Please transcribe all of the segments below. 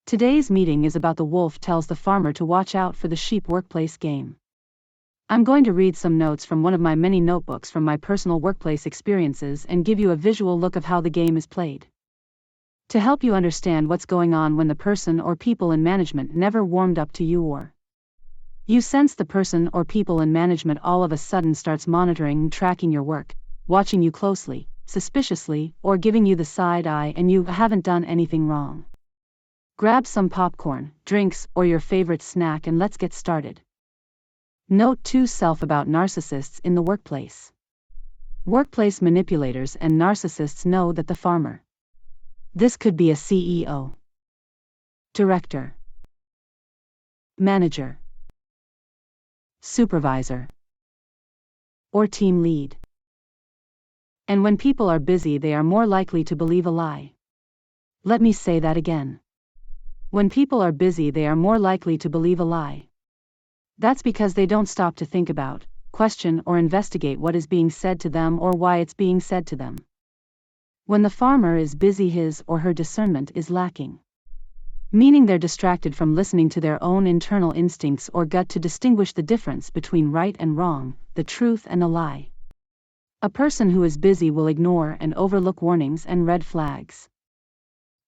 Today's meeting is about the wolf tells the farmer to watch out for the sheep workplace game. I'm going to read some notes from one of my many notebooks from my personal workplace experiences and give you a visual look of how the game is played. To help you understand what's going on when the person or people in management never warmed up to you, or you sense the person or people in management all of a sudden starts monitoring and tracking your work, watching you closely, suspiciously, or giving you the side eye and you haven't done anything wrong. Grab some popcorn, drinks, or your favorite snack and let's get started. Note to self about narcissists in the workplace. Workplace manipulators and narcissists know that the farmer. This could be a CEO, director, manager, supervisor, or team lead. And when people are busy, they are more likely to believe a lie. Let me say that again. When people are busy, they are more likely to believe a lie. That's because they don't stop to think about, question, or investigate what is being said to them or why it's being said to them. When the farmer is busy, his or her discernment is lacking. Meaning they're distracted from listening to their own internal instincts or gut to distinguish the difference between right and wrong, the truth and a lie. A person who is busy will ignore and overlook warnings and red flags.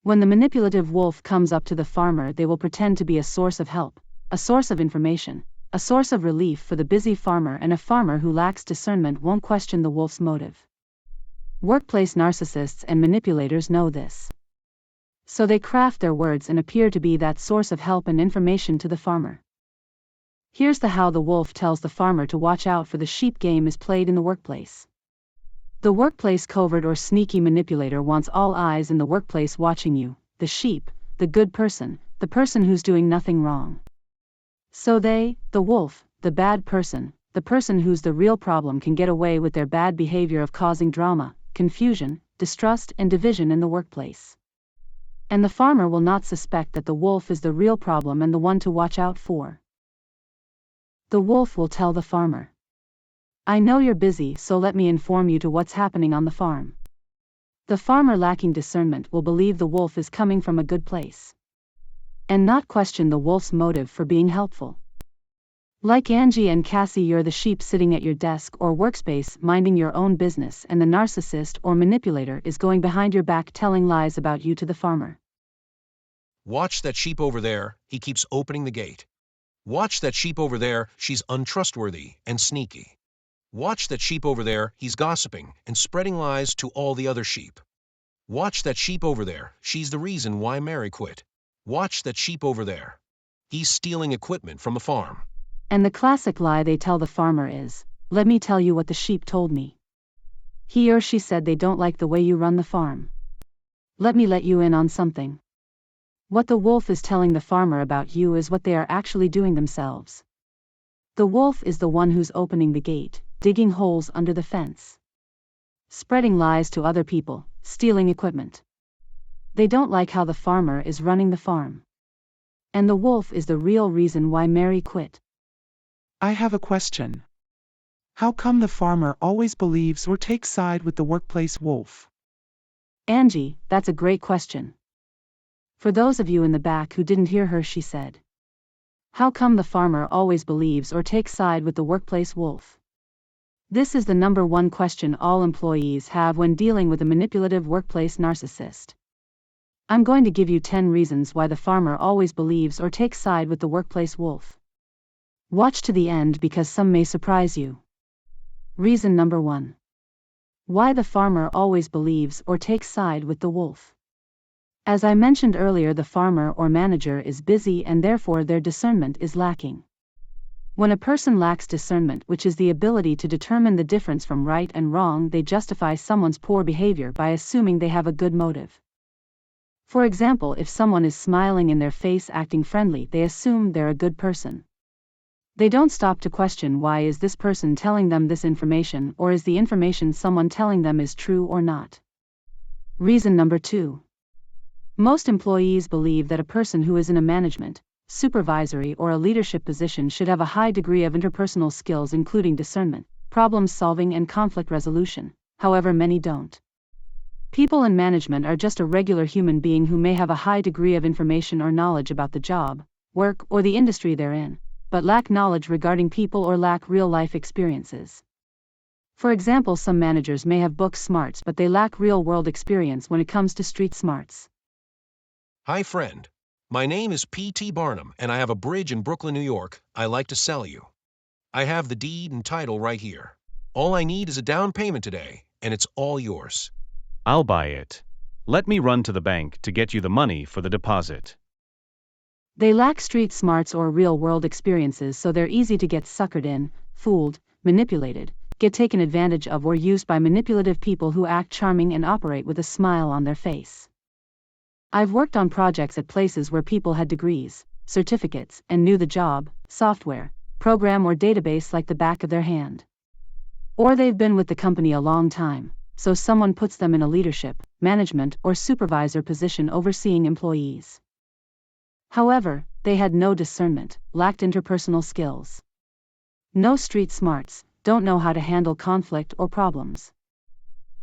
When the manipulative wolf comes up to the farmer, they will pretend to be a source of help, a source of information, a source of relief for the busy farmer, and a farmer who lacks discernment won't question the wolf's motive. Workplace narcissists and manipulators know this. So they craft their words and appear to be that source of help and information to the farmer. Here's how the wolf tells the farmer to watch out for the sheep game is played in the workplace. The workplace covert or sneaky manipulator wants all eyes in the workplace watching you, the sheep, the good person, the person who's doing nothing wrong. So they, the wolf, the bad person, the person who's the real problem, can get away with their bad behavior of causing drama, confusion, distrust, and division in the workplace. And the farmer will not suspect that the wolf is the real problem and the one to watch out for. The wolf will tell the farmer, I know you're busy, so let me inform you to what's happening on the farm. The farmer lacking discernment will believe the wolf is coming from a good place, and not question the wolf's motive for being helpful. Like Angie and Cassie, you're the sheep sitting at your desk or workspace minding your own business, and the narcissist or manipulator is going behind your back telling lies about you to the farmer. Watch that sheep over there, he keeps opening the gate. Watch that sheep over there, she's untrustworthy and sneaky. Watch that sheep over there, he's gossiping and spreading lies to all the other sheep. Watch that sheep over there, she's the reason why Mary quit. Watch that sheep over there. He's stealing equipment from a farm. And the classic lie they tell the farmer is, let me tell you what the sheep told me. He or she said they don't like the way you run the farm. Let me let you in on something. What the wolf is telling the farmer about you is what they are actually doing themselves. The wolf is the one who's opening the gate, digging holes under the fence, spreading lies to other people, stealing equipment. They don't like how the farmer is running the farm. And the wolf is the real reason why Mary quit. I have a question. How come the farmer always believes or takes side with the workplace wolf? Angie, that's a great question. For those of you in the back who didn't hear her, she said, how come the farmer always believes or takes side with the workplace wolf? This is the number one question all employees have when dealing with a manipulative workplace narcissist. I'm going to give you 10 reasons why the farmer always believes or takes side with the workplace wolf. Watch to the end because some may surprise you. Reason number 1. Why the farmer always believes or takes side with the wolf. As I mentioned earlier, the farmer or manager is busy and therefore their discernment is lacking. When a person lacks discernment, which is the ability to determine the difference from right and wrong, they justify someone's poor behavior by assuming they have a good motive. For example, if someone is smiling in their face acting friendly, they assume they're a good person. They don't stop to question why is this person telling them this information, or is the information someone telling them is true or not. Reason number 2. Most employees believe that a person who is in a management, supervisory or a leadership position should have a high degree of interpersonal skills including discernment, problem solving and conflict resolution. However, many don't. People in management are just a regular human being who may have a high degree of information or knowledge about the job, work, or the industry they're in, but lack knowledge regarding people or lack real-life experiences. For example, some managers may have book smarts but they lack real-world experience when it comes to street smarts. Hi friend. My name is P.T. Barnum and I have a bridge in Brooklyn, New York I like to sell you. I have the deed and title right here. All I need is a down payment today, and it's all yours. I'll buy it. Let me run to the bank to get you the money for the deposit. They lack street smarts or real-world experiences, so they're easy to get suckered in, fooled, manipulated, get taken advantage of, or used by manipulative people who act charming and operate with a smile on their face. I've worked on projects at places where people had degrees, certificates, and knew the job, software, program, or database like the back of their hand. Or they've been with the company a long time, so someone puts them in a leadership, management, or supervisor position overseeing employees. However, they had no discernment, lacked interpersonal skills. No street smarts, don't know how to handle conflict or problems.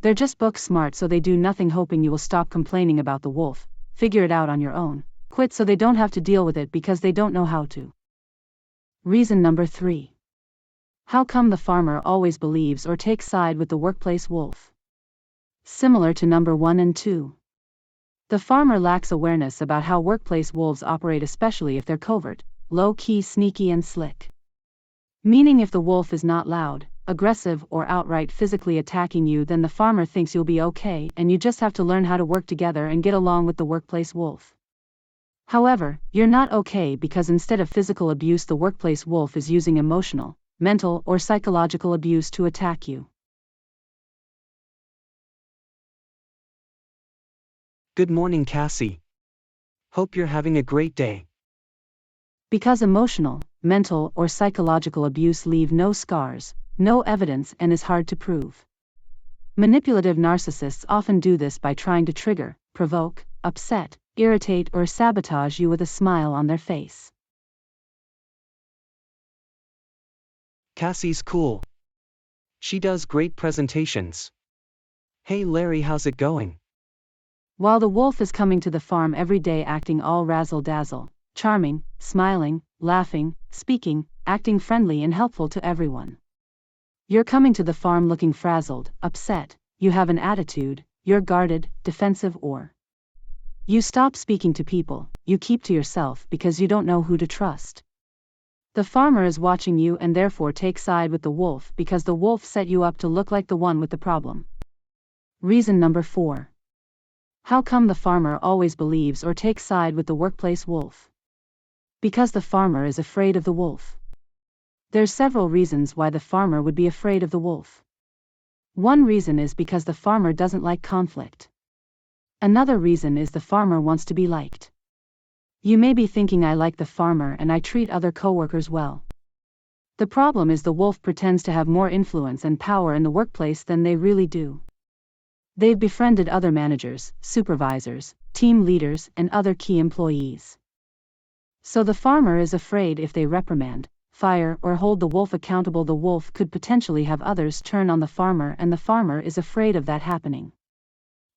They're just book smart, so they do nothing hoping you will stop complaining about the wolf, figure it out on your own, quit so they don't have to deal with it because they don't know how to. Reason number 3. How come the farmer always believes or takes side with the workplace wolf? Similar to number 1 and 2. The farmer lacks awareness about how workplace wolves operate, especially if they're covert, low-key, sneaky, and slick. Meaning if the wolf is not loud, aggressive, or outright physically attacking you, then the farmer thinks you'll be okay and you just have to learn how to work together and get along with the workplace wolf. However, you're not okay because instead of physical abuse, the workplace wolf is using emotional, mental, or psychological abuse to attack you. Good morning, Cassie. Hope you're having a great day. Because emotional, mental, or psychological abuse leave no scars, no evidence, and is hard to prove. Manipulative narcissists often do this by trying to trigger, provoke, upset, irritate, or sabotage you with a smile on their face. Cassie's cool. She does great presentations. Hey Larry, how's it going? While the wolf is coming to the farm every day acting all razzle-dazzle, charming, smiling, laughing, speaking, acting friendly and helpful to everyone. You're coming to the farm looking frazzled, upset, you have an attitude, you're guarded, defensive, or you stop speaking to people, you keep to yourself because you don't know who to trust. The farmer is watching you and therefore takes side with the wolf because the wolf set you up to look like the one with the problem. Reason number 4. How come the farmer always believes or takes side with the workplace wolf? Because the farmer is afraid of the wolf. There's several reasons why the farmer would be afraid of the wolf. One reason is because the farmer doesn't like conflict. Another reason is the farmer wants to be liked. You may be thinking, I like the farmer and I treat other coworkers well. The problem is the wolf pretends to have more influence and power in the workplace than they really do. They've befriended other managers, supervisors, team leaders, and other key employees. So the farmer is afraid if they reprimand, fire, or hold the wolf accountable, the wolf could potentially have others turn on the farmer, and the farmer is afraid of that happening.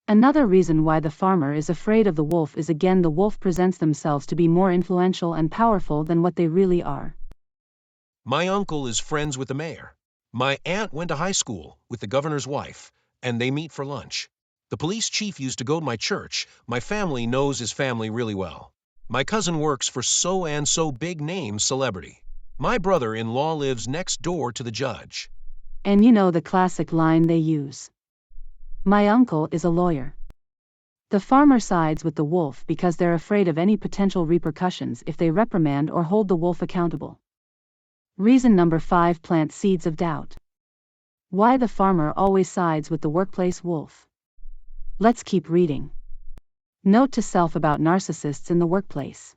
Another reason why the farmer is afraid of the wolf is again the wolf presents themselves to be more influential and powerful than what they really are. My uncle is friends with the mayor. My aunt went to high school with the governor's wife, and they meet for lunch. The police chief used to go to my church. My family knows his family really well. My cousin works for so-and-so big name celebrity. My brother-in-law lives next door to the judge. And you know the classic line they use. My uncle is a lawyer. The farmer sides with the wolf because they're afraid of any potential repercussions if they reprimand or hold the wolf accountable. Reason number 5. Plant seeds of doubt. Why the farmer always sides with the workplace wolf. Let's keep reading. Note to self about narcissists in the workplace.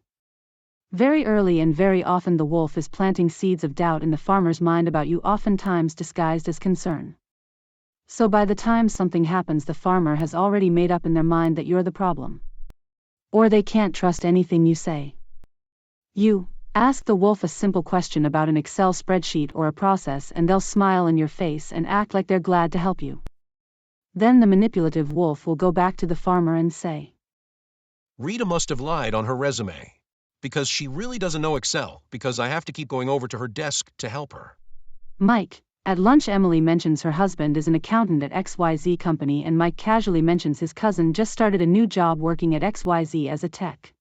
Very early and very often the wolf is planting seeds of doubt in the farmer's mind about you, oftentimes disguised as concern. So by the time something happens, the farmer has already made up in their mind that you're the problem. Or they can't trust anything you say. You ask the wolf a simple question about an Excel spreadsheet or a process and they'll smile in your face and act like they're glad to help you. Then the manipulative wolf will go back to the farmer and say, Rita must have lied on her resume. Because she really doesn't know Excel, because I have to keep going over to her desk to help her. Mike, at lunch Emily mentions her husband is an accountant at XYZ company and Mike casually mentions his cousin just started a new job working at XYZ as a tech.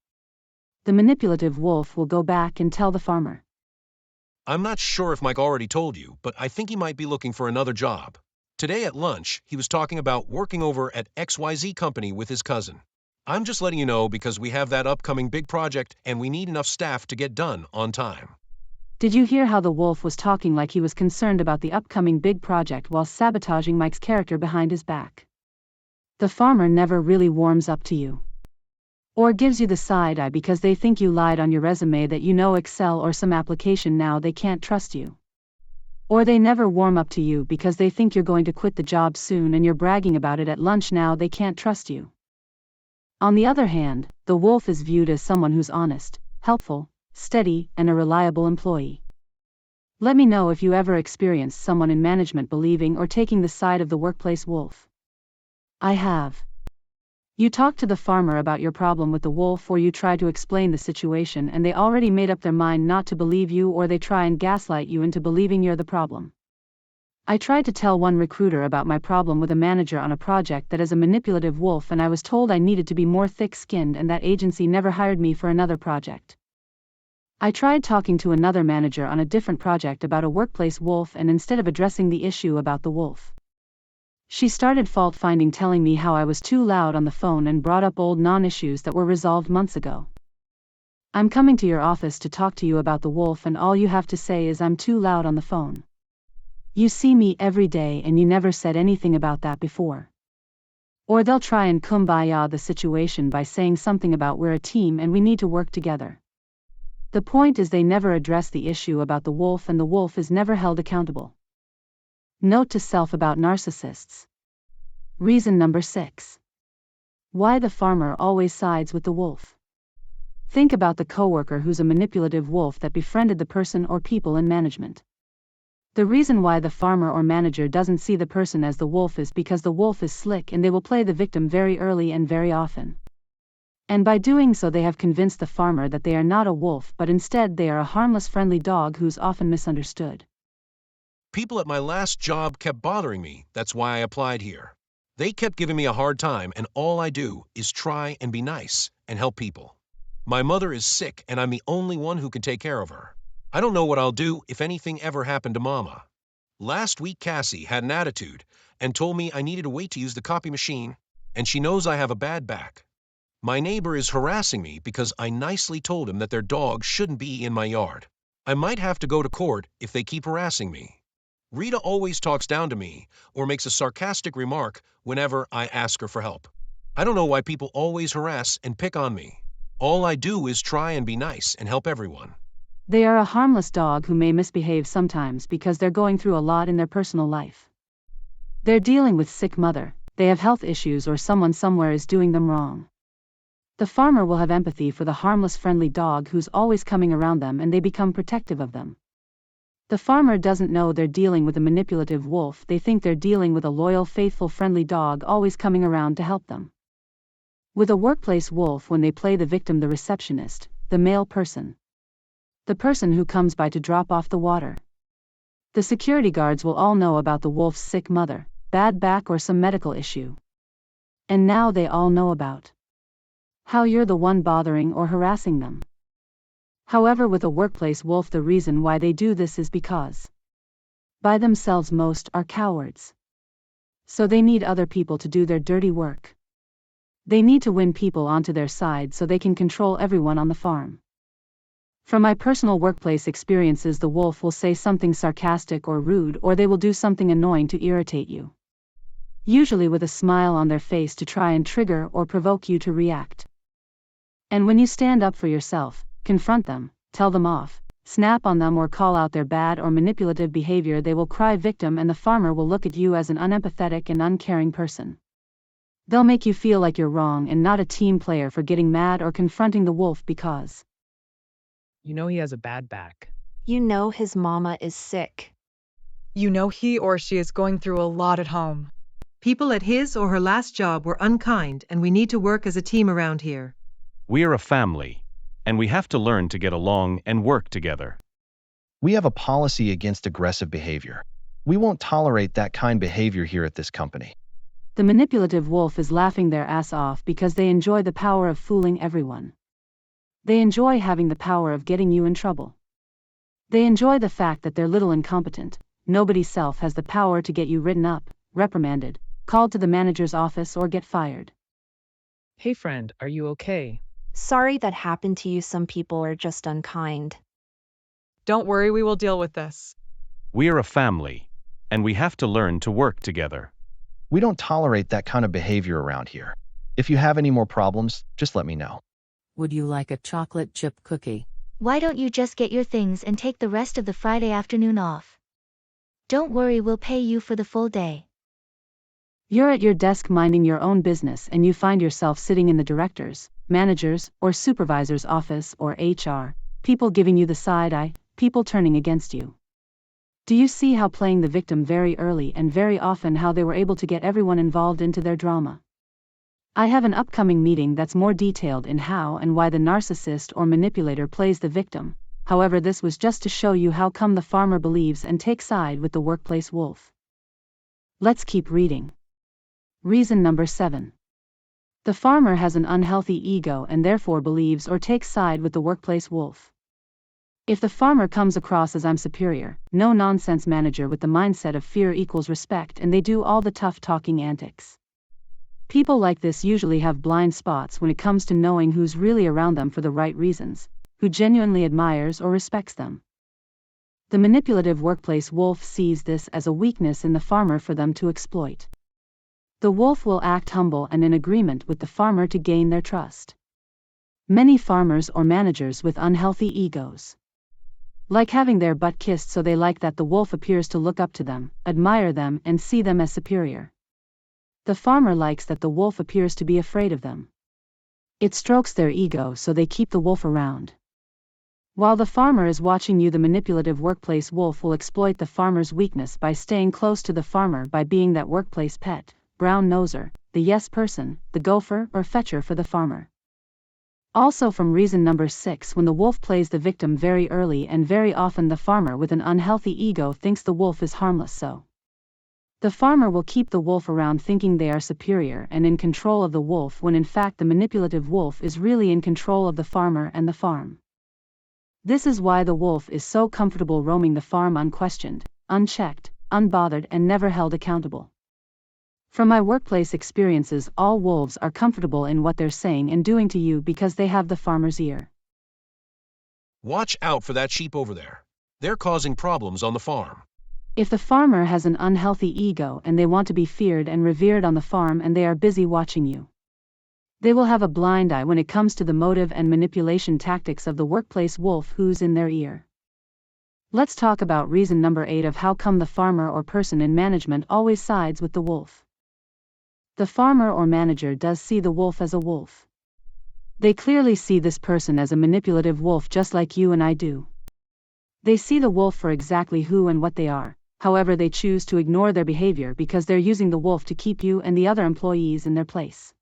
The manipulative wolf will go back and tell the farmer, I'm not sure if Mike already told you, but I think he might be looking for another job. Today at lunch, he was talking about working over at XYZ company with his cousin. I'm just letting you know because we have that upcoming big project and we need enough staff to get done on time. Did you hear how the wolf was talking like he was concerned about the upcoming big project while sabotaging Mike's character behind his back? The farmer never really warms up to you. Or gives you the side eye because they think you lied on your resume that you know Excel or some application now they can't trust you. Or they never warm up to you because they think you're going to quit the job soon and you're bragging about it at lunch now they can't trust you. On the other hand, the wolf is viewed as someone who's honest, helpful, steady, and a reliable employee. Let me know if you ever experienced someone in management believing or taking the side of the workplace wolf. I have. You talk to the farmer about your problem with the wolf or you try to explain the situation and they already made up their mind not to believe you or they try and gaslight you into believing you're the problem. I tried to tell one recruiter about my problem with a manager on a project that is a manipulative wolf and I was told I needed to be more thick-skinned and that agency never hired me for another project. I tried talking to another manager on a different project about a workplace wolf and instead of addressing the issue about the wolf, she started fault-finding telling me how I was too loud on the phone and brought up old non-issues that were resolved months ago. I'm coming to your office to talk to you about the wolf and all you have to say is I'm too loud on the phone. You see me every day and you never said anything about that before. Or they'll try and kumbaya the situation by saying something about we're a team and we need to work together. The point is they never address the issue about the wolf and the wolf is never held accountable. Note to self about narcissists. Reason number 6. Why the farmer always sides with the wolf. Think about the coworker who's a manipulative wolf that befriended the person or people in management. The reason why the farmer or manager doesn't see the person as the wolf is because the wolf is slick and they will play the victim very early and very often. And by doing so they have convinced the farmer that they are not a wolf but instead they are a harmless friendly dog who's often misunderstood. People at my last job kept bothering me, that's why I applied here. They kept giving me a hard time and all I do is try and be nice and help people. My mother is sick and I'm the only one who can take care of her. I don't know what I'll do if anything ever happened to Mama. Last week Cassie had an attitude and told me I needed to wait to use the copy machine, and she knows I have a bad back. My neighbor is harassing me because I nicely told him that their dog shouldn't be in my yard. I might have to go to court if they keep harassing me. Rita always talks down to me or makes a sarcastic remark whenever I ask her for help. I don't know why people always harass and pick on me. All I do is try and be nice and help everyone. They are a harmless dog who may misbehave sometimes because they're going through a lot in their personal life. They're dealing with sick mother, they have health issues or someone somewhere is doing them wrong. The farmer will have empathy for the harmless friendly dog who's always coming around them and they become protective of them. The farmer doesn't know they're dealing with a manipulative wolf, they think they're dealing with a loyal, faithful, friendly dog always coming around to help them. With a workplace wolf when they play the victim, the receptionist, the male person, the person who comes by to drop off the water. The security guards will all know about the wolf's sick mother, bad back or some medical issue. And now they all know about how you're the one bothering or harassing them. However, with a workplace wolf, the reason why they do this is because by themselves most are cowards. So they need other people to do their dirty work. They need to win people onto their side so they can control everyone on the farm. From my personal workplace experiences, the wolf will say something sarcastic or rude or they will do something annoying to irritate you. Usually with a smile on their face to try and trigger or provoke you to react. And when you stand up for yourself, confront them, tell them off, snap on them or call out their bad or manipulative behavior, they will cry victim and the farmer will look at you as an unempathetic and uncaring person. They'll make you feel like you're wrong and not a team player for getting mad or confronting the wolf because You know he has a bad back. You know his mama is sick. You know he or she is going through a lot at home. People at his or her last job were unkind, and we need to work as a team around here. We are a family, and we have to learn to get along and work together. We have a policy against aggressive behavior. We won't tolerate that kind of behavior here at this company. The manipulative wolf is laughing their ass off because they enjoy the power of fooling everyone. They enjoy having the power of getting you in trouble. They enjoy the fact that they're little incompetent. Nobody self has the power to get you written up, reprimanded, called to the manager's office, or get fired. Hey friend, are you okay? Sorry that happened to you. Some people are just unkind. Don't worry, we will deal with this. We are a family, and we have to learn to work together. We don't tolerate that kind of behavior around here. If you have any more problems, just let me know. Would you like a chocolate chip cookie? Why don't you just get your things and take the rest of the Friday afternoon off? Don't worry, we'll pay you for the full day. You're at your desk minding your own business and you find yourself sitting in the director's, manager's, or supervisor's office, or HR, people giving you the side eye, people turning against you. Do you see how playing the victim very early and very often how they were able to get everyone involved into their drama? I have an upcoming meeting that's more detailed in how and why the narcissist or manipulator plays the victim. However, this was just to show you how come the farmer believes and takes side with the workplace wolf. Let's keep reading. Reason number 7. The farmer has an unhealthy ego and therefore believes or takes side with the workplace wolf. If the farmer comes across as I'm superior, no nonsense manager with the mindset of fear equals respect, and they do all the tough talking antics. People like this usually have blind spots when it comes to knowing who's really around them for the right reasons, who genuinely admires or respects them. The manipulative workplace wolf sees this as a weakness in the farmer for them to exploit. The wolf will act humble and in agreement with the farmer to gain their trust. Many farmers or managers with unhealthy egos like having their butt kissed, so they like that the wolf appears to look up to them, admire them, and see them as superior. The farmer likes that the wolf appears to be afraid of them. It strokes their ego, so they keep the wolf around. While the farmer is watching you, the manipulative workplace wolf will exploit the farmer's weakness by staying close to the farmer, by being that workplace pet, brown noser, the yes person, the gopher or fetcher for the farmer. Also, from reason number 6, when the wolf plays the victim very early and very often, the farmer with an unhealthy ego thinks the wolf is harmless, so the farmer will keep the wolf around thinking they are superior and in control of the wolf, when in fact the manipulative wolf is really in control of the farmer and the farm. This is why the wolf is so comfortable roaming the farm unquestioned, unchecked, unbothered, and never held accountable. From my workplace experiences, all wolves are comfortable in what they're saying and doing to you because they have the farmer's ear. Watch out for that sheep over there. They're causing problems on the farm. If the farmer has an unhealthy ego and they want to be feared and revered on the farm and they are busy watching you, they will have a blind eye when it comes to the motive and manipulation tactics of the workplace wolf who's in their ear. Let's talk about reason number 8 of how come the farmer or person in management always sides with the wolf. The farmer or manager does see the wolf as a wolf. They clearly see this person as a manipulative wolf, just like you and I do. They see the wolf for exactly who and what they are. However, they choose to ignore their behavior because they're using the wolf to keep you and the other employees in their place.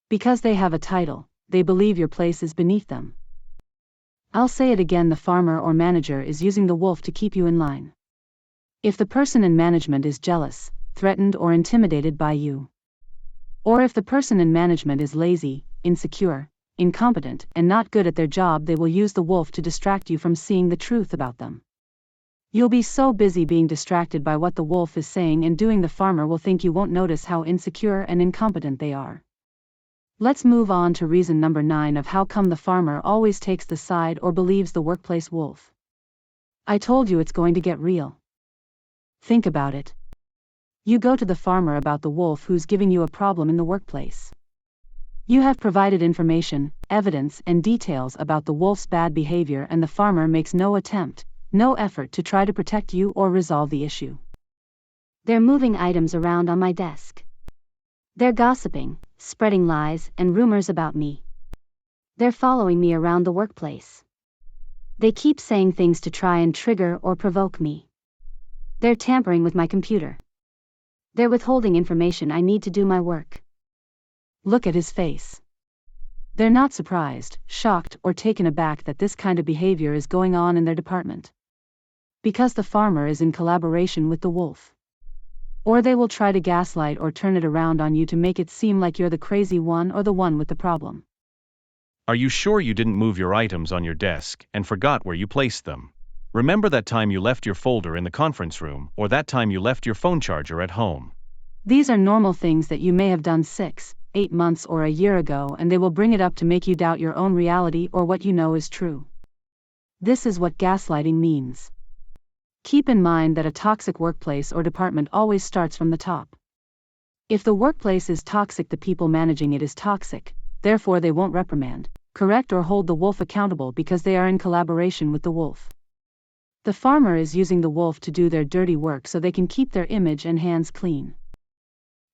Because they have a title, they believe your place is beneath them. I'll say it again, the farmer or manager is using the wolf to keep you in line. If the person in management is jealous, threatened, or intimidated by you, or if the person in management is lazy, insecure, incompetent, and not good at their job, they will use the wolf to distract you from seeing the truth about them. You'll be so busy being distracted by what the wolf is saying and doing, the farmer will think you won't notice how insecure and incompetent they are. Let's move on to reason number 9 of how come the farmer always takes the side or believes the workplace wolf. I told you it's going to get real. Think about it. You go to the farmer about the wolf who's giving you a problem in the workplace. You have provided information, evidence, and details about the wolf's bad behavior, and the farmer makes no attempt, no effort to try to protect you or resolve the issue. They're moving items around on my desk. They're gossiping, spreading lies and rumors about me. They're following me around the workplace. They keep saying things to try and trigger or provoke me. They're tampering with my computer. They're withholding information I need to do my work. Look at his face. They're not surprised, shocked, or taken aback that this kind of behavior is going on in their department. Because the farmer is in collaboration with the wolf. Or they will try to gaslight or turn it around on you to make it seem like you're the crazy one or the one with the problem. Are you sure you didn't move your items on your desk and forgot where you placed them? Remember that time you left your folder in the conference room, or that time you left your phone charger at home? These are normal things that you may have done 6, 8 months or a year ago, and they will bring it up to make you doubt your own reality or what you know is true. This is what gaslighting means. Keep in mind that a toxic workplace or department always starts from the top. If the workplace is toxic, the people managing it is toxic, therefore they won't reprimand, correct, or hold the wolf accountable because they are in collaboration with the wolf. The farmer is using the wolf to do their dirty work so they can keep their image and hands clean.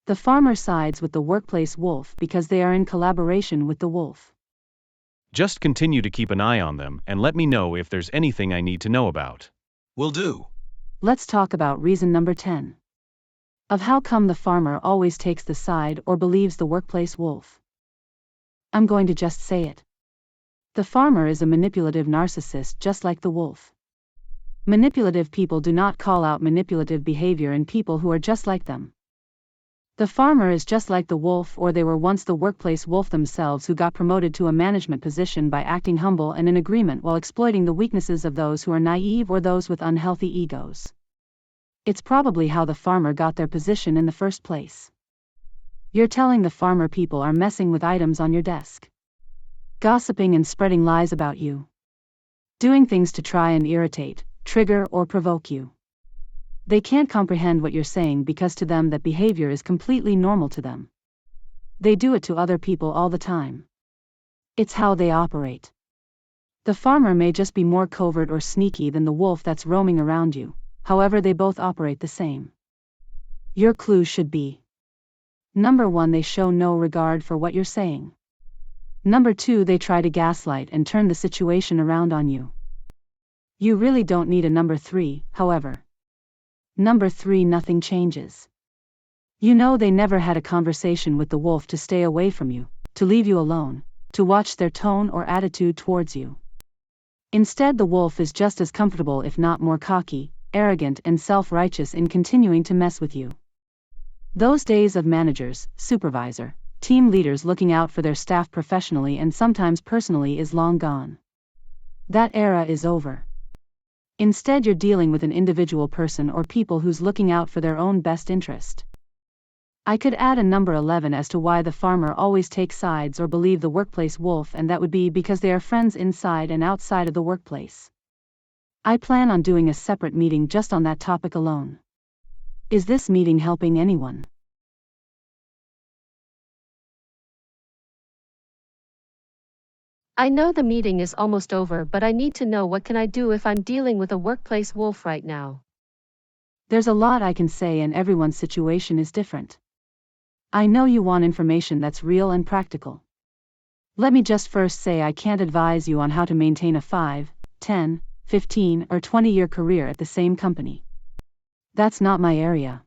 The farmer sides with the workplace wolf because they are in collaboration with the wolf. Just continue to keep an eye on them and let me know if there's anything I need to know about. Will do. Let's talk about reason number 10. Of how come the farmer always takes the side or believes the workplace wolf. I'm going to just say it. The farmer is a manipulative narcissist just like the wolf. Manipulative people do not call out manipulative behavior in people who are just like them. The farmer is just like the wolf, or they were once the workplace wolf themselves who got promoted to a management position by acting humble and in agreement while exploiting the weaknesses of those who are naive or those with unhealthy egos. It's probably how the farmer got their position in the first place. You're telling the farmer people are messing with items on your desk, gossiping and spreading lies about you, doing things to try and irritate, trigger, or provoke you. They can't comprehend what you're saying because to them that behavior is completely normal to them. They do it to other people all the time. It's how they operate. The farmer may just be more covert or sneaky than the wolf that's roaming around you, however they both operate the same. Your clue should be: Number 1, they show no regard for what you're saying. Number 2, they try to gaslight and turn the situation around on you. You really don't need a number 3, however. Number 3, nothing changes. You know they never had a conversation with the wolf to stay away from you, to leave you alone, to watch their tone or attitude towards you. Instead, the wolf is just as comfortable, if not more cocky, arrogant, and self-righteous in continuing to mess with you. Those days of managers, supervisor, team leaders looking out for their staff professionally and sometimes personally is long gone. That era is over. Instead, you're dealing with an individual person or people who's looking out for their own best interest. I could add a number 11 as to why the farmer always takes sides or believe the workplace wolf, and that would be because they are friends inside and outside of the workplace. I plan on doing a separate meeting just on that topic alone. Is this meeting helping anyone? I know the meeting is almost over, but I need to know, what can I do if I'm dealing with a workplace wolf right now? There's a lot I can say, and everyone's situation is different. I know you want information that's real and practical. Let me just first say I can't advise you on how to maintain a 5, 10, 15, or 20-year career at the same company. That's not my area.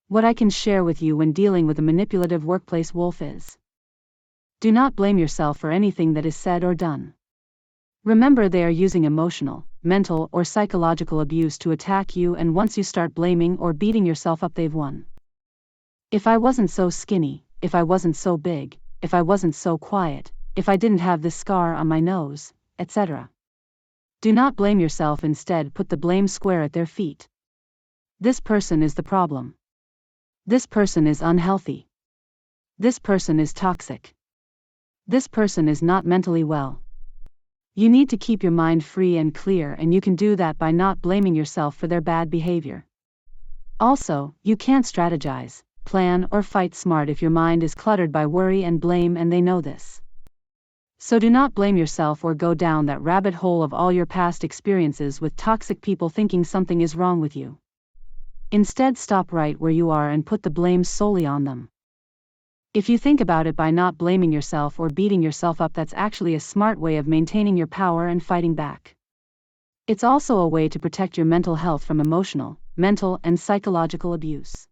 What I can share with you when dealing with a manipulative workplace wolf is: do not blame yourself for anything that is said or done. Remember, they are using emotional, mental, or psychological abuse to attack you, and once you start blaming or beating yourself up, they've won. If I wasn't so skinny, if I wasn't so big, if I wasn't so quiet, if I didn't have this scar on my nose, etc. Do not blame yourself, instead put the blame square at their feet. This person is the problem. This person is unhealthy. This person is toxic. This person is not mentally well. You need to keep your mind free and clear, and you can do that by not blaming yourself for their bad behavior. Also, you can't strategize, plan, or fight smart if your mind is cluttered by worry and blame, and they know this. So do not blame yourself or go down that rabbit hole of all your past experiences with toxic people thinking something is wrong with you. Instead, stop right where you are and put the blame solely on them. If you think about it, by not blaming yourself or beating yourself up, that's actually a smart way of maintaining your power and fighting back. It's also a way to protect your mental health from emotional, mental, and psychological abuse.